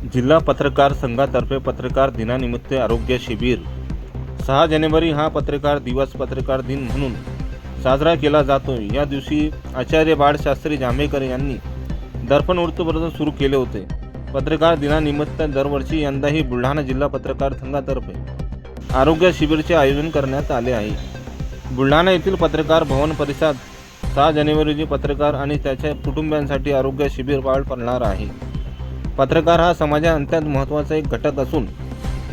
जिल्हा पत्रकार संघातर्फे पत्रकार दिनानिमित्त आरोग्य शिबिर 6 जानेवारी हा पत्रकार दिवस पत्रकार दिन म्हणून साजरा केला जातो। या दिवशी आचार्य बाळशास्त्री जांभेकर यांनी दर्पण वृत्तपत्र सुरू केले होते। पत्रकार दिनानिमित्त दरवर्षी यंदाही बुलढाणा जिल्हा पत्रकार संघातर्फे आरोग्य शिबिरचे आयोजन करण्यात आले आहे। बुलढाणा येथील पत्रकार भवन परिसरात 6 जानेवारी रोजी पत्रकार आणि त्याच्या कुटुंबियांसाठी आरोग्य शिबिर पार पडणार आहे। पत्रकार हा समाजात अत्यंत महत्त्वाचा एक घटक असून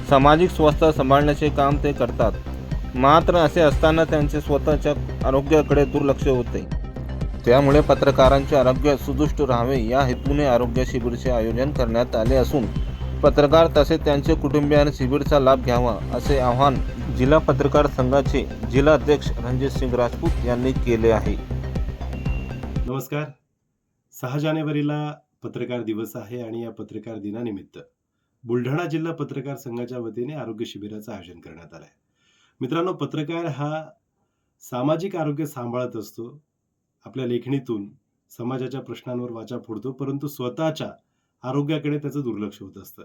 सामाजिक स्वास्थ्य सांभाळण्याचे काम ते करतात। मात्र असे असताना त्यांचे स्वतःच्या आरोग्याकडे दुर्लक्ष होते। त्यामुळे पत्रकारांचे आरोग्य सुदृढ राहावे या हेतूने आरोग्य शिबिरचे आयोजन करण्यात आले असून पत्रकार तसेच त्यांचे कुटुंबियांनी शिबिरचा लाभ घ्यावा असे आवाहन जिल्हा पत्रकार संघाचे जिल्हा अध्यक्ष रणजितसिंग राजपूत यांनी केले आहे। नमस्कार। 6 जानेवारीला पत्रकार दिवस आहे आणि या पत्रकार दिनानिमित्त बुलढाणा जिल्हा पत्रकार संघाच्या वतीने आरोग्य शिबिराचं आयोजन करण्यात आलं आहे। मित्रांनो, पत्रकार हा सामाजिक आरोग्य सांभाळत असतो। आपल्या लेखणीतून समाजाच्या प्रश्नांवर वाचा फोडतो, परंतु स्वतःच्या आरोग्याकडे त्याचं दुर्लक्ष होत असतं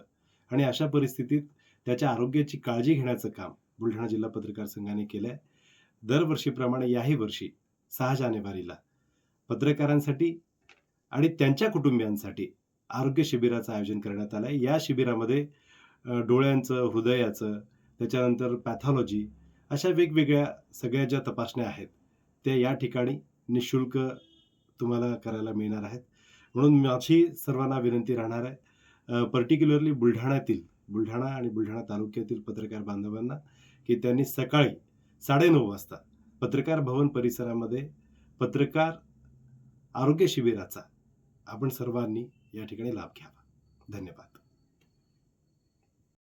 आणि अशा परिस्थितीत त्याच्या आरोग्याची काळजी घेण्याचं काम बुलढाणा जिल्हा पत्रकार संघाने केलं आहे। दरवर्षीप्रमाणे याही वर्षी 6 जानेवारीला पत्रकारांसाठी आणि त्यांच्या कुटुंबियांसाठी आरोग्य शिबिराचं आयोजन करण्यात आलं आहे। या शिबिरामध्ये डोळ्यांचं, हृदयाचं, त्याच्यानंतर पॅथॉलॉजी अशा वेगवेगळ्या सगळ्या ज्या तपासण्या आहेत त्या या ठिकाणी निःशुल्क तुम्हाला करायला मिळणार आहेत। म्हणून माझी सर्वांना विनंती राहणार आहे, पर्टिक्युलरली बुलढाणा आणि बुलढाणा तालुक्यातील पत्रकार बांधवांना, की त्यांनी सकाळी 9:30 वाजता पत्रकार भवन परिसरामध्ये पत्रकार आरोग्य शिबिराचा आपण सर्वांनी या ठिकाणी लाभ घ्यावा। धन्यवाद।